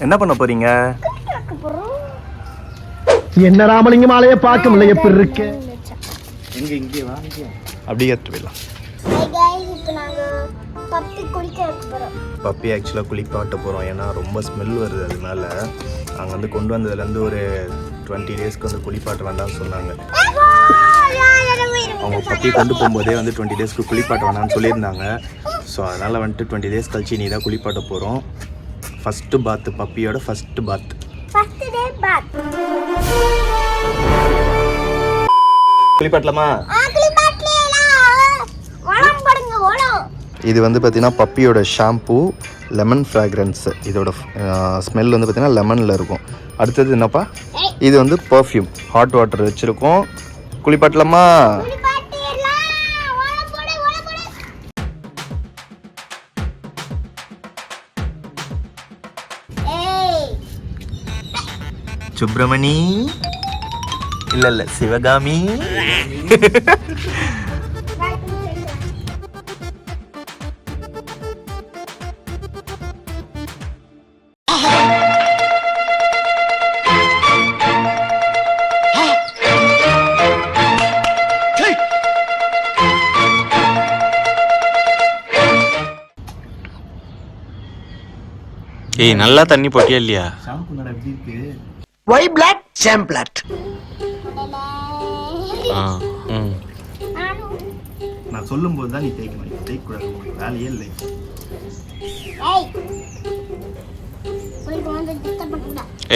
என்ன பண்ண போறீங்க? என்ன ராமலிங்கம் ஆளைய பார்க்க முடியல, எப்படி இருக்கு? எங்க இங்கே வா, அப்படியே எடுத்து போயிடலாம். பப்பி ஆக்சுவலாக குளிப்பாட்ட போகிறோம். ஏன்னா ரொம்ப ஸ்மெல் வருது, அதனால நாங்கள் வந்து கொண்டு வந்ததுலேருந்து ஒரு 20 டேஸ்க்கு வந்து குளிப்பாட்ட வேண்டாம்னு சொன்னாங்க. அவங்க பப்பியை கொண்டு போகும்போதே வந்து 20 டேஸ்க்கு குளிப்பாட்ட வேணாம்னு சொல்லியிருந்தாங்க. ஸோ அதனால் வந்துட்டு 20 டேஸ் கழிச்சு நீ தான் குளிப்பாட்ட போகிறோம். ஃபஸ்ட்டு பாத்து, பப்பியோட ஃபஸ்ட்டு பாத். குளிப்பாட்டலாமா? இது வந்து பார்த்தீங்கன்னா பப்பியோட ஷாம்பூ, லெமன் ஃப்ராக்ரன்ஸ். இதோட ஸ்மெல் வந்து பார்த்தீங்கன்னா லெமனில் இருக்கும். அடுத்தது என்னப்பா? இது வந்து பர்ஃப்யூம். ஹாட் வாட்டர் வச்சுருக்கோம். குளிப்பாட்டலாமா? சுப்பிரமணி இல்ல சிவகாமி. ஏய், நல்லா தண்ணி போட்டியா இல்லையா? ஒய் பிளாக் சாம்பிளாட். நான் சொல்லும்போது தான் நீ தேய்க்கணும், தேய்க்கூடாது. வேலையே இல்லை.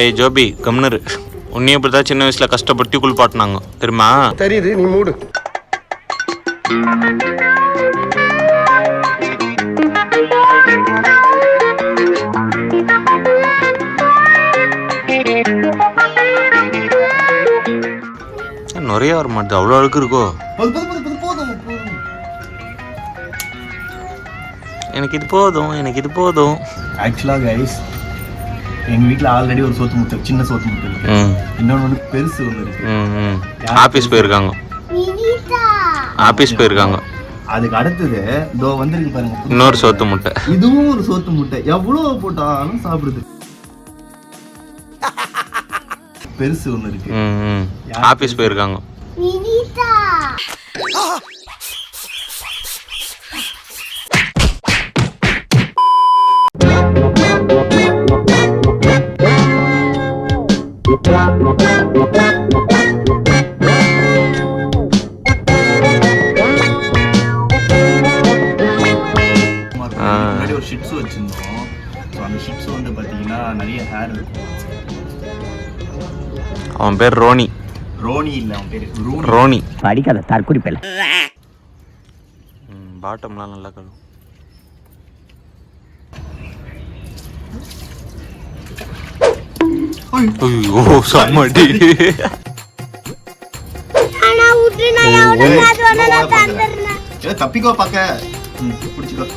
ஏய் ஜோபி, கம்னரு. உன்னையும் இப்படி தான் சின்ன வயசுல கஷ்டப்பட்டு குளிப்பாட்டினாங்க தெரியுமா? தெரியுது, நீ மூடு. நிறைய வர மாட்டேது, அவ்வளோ அழுக்கு இருக்கோ? எனக்கு இது போதும், எனக்கு இது போதும். ஆக்சுவலாக கைஸ், எங்கள் வீட்டில் ஆல்ரெடி ஒரு சோத்து முட்டை, சின்ன சோத்து முட்டை இருக்கு. இன்னொன்று வந்து பெருசு ஒன்று இருக்கு. ஆஃபீஸ் போயிருக்காங்க, ஆஃபீஸ் போயிருக்காங்க. அதுக்கு அடுத்தது இதோ வந்துருக்கு பாருங்க, இன்னொரு சோத்து முட்டை. இதுவும் ஒரு சோத்து முட்டை. எவ்வளோ போட்டாலும் சாப்பிடுது. பெருசு ஒன்று இருக்கு. ஆஃபீஸ் போயிருக்காங்க. முன்னாடி ஒரு ஷிட்ஸு வச்சிருந்தோம். அந்த ஷிட்ஸு வந்து பார்த்தீங்கன்னா நிறைய ஹேர் இருக்கும். அவன் பேர் ரோனி. ரோனி இல்லை, அவன் பேர் ரோனி. படிக்காத தற்குறிப்பில். பாட்டம்லாம் நல்லா கழுவும். ஐயோ சம்மடி. தப்பிக்கோ பாக்க. பிடிச்சிக்கோ.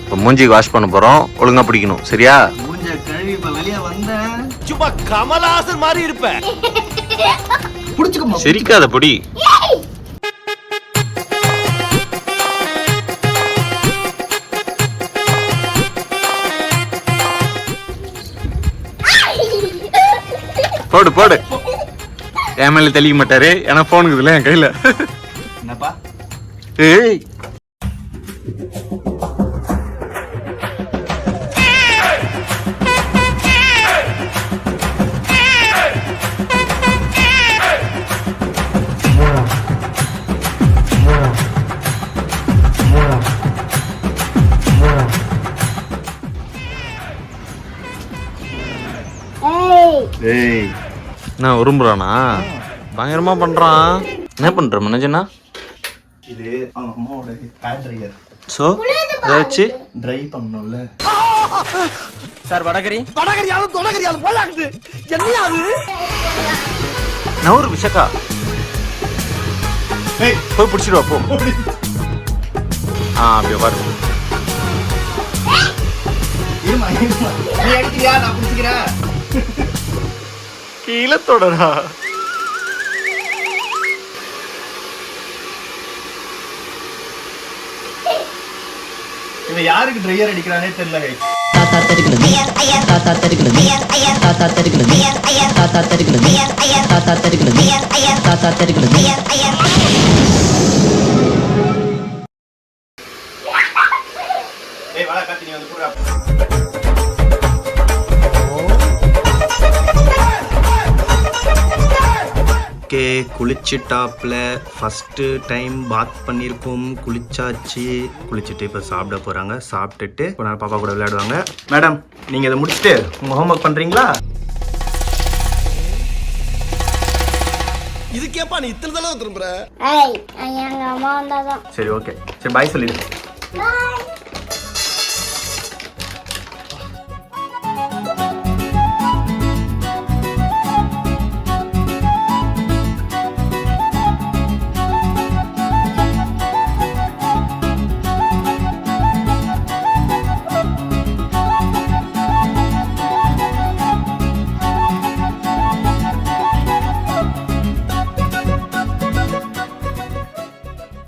இப்போ மூஞ்சி வாஷ் பண்ண போறோம், ஒழுங்கா பிடிக்கணும் சரியா? மூஞ்ச கழுவி இப்ப வெளிய வந்தேன். சும்மா கமலஹாசன் மாதிரி இருப்ப. பிடிச்சிக்கோ. சிரிக்காத பொடி. போடு போடு. என் மேல தெளிக்க மாட்டாரு, ஏன்னா போனுக்கு இதுல என் கையில. என்னப்பா? ஏய் ஏய், நான் விரும்புறானா? பயங்கரமா பண்றான். என்ன பண்ற மனோஜனா? இது அம்மாவோட ஹேர் ட்ரையர். சோ அதை வச்சு ட்ரை பண்ணணும்ல சார். வடகரியாலும் தொடகரியாலும் போலாகுது. என்னையாது நான் ஒரு விஷக்கா. ஏய், போய் பிடிச்சிடுவா போ. அப்படியே பாரு. இருமா இருமா, நீ அடிக்கிறியா, நான் பிடிச்சிக்கிறேன். கீழே தொடரா. இவன் யாருக்கு ட்ரையர் அடிக்கிறானே தெரியல. தாத்தா தெருக்குது தாத்தா தெருக்குது தாத்தா தெருக்குது தாத்தா தெருக்குது தாத்தா தெருக்குது தாத்தா தெருக்குது ஓகே, குளிச்சுட்டாப்பில் ஃபஸ்ட்டு டைம் பாத் பண்ணியிருக்கோம், குளிச்சாச்சு. குளிச்சுட்டு இப்போ சாப்பிட போகிறாங்க. சாப்பிட்டுட்டு இப்போ நான் பாப்பா கூட விளையாடுவாங்க. மேடம், நீங்கள் இதை முடிச்சுட்டு உங்கள் ஹோம்ஒர்க் பண்ணுறீங்களா? இதுக்கேப்பா நீ இத்தனை தடவை திரும்புற? எங்க அம்மா வந்தாதான். சரி, ஓகே. சரி, பாய் சொல்லிடு. Bye.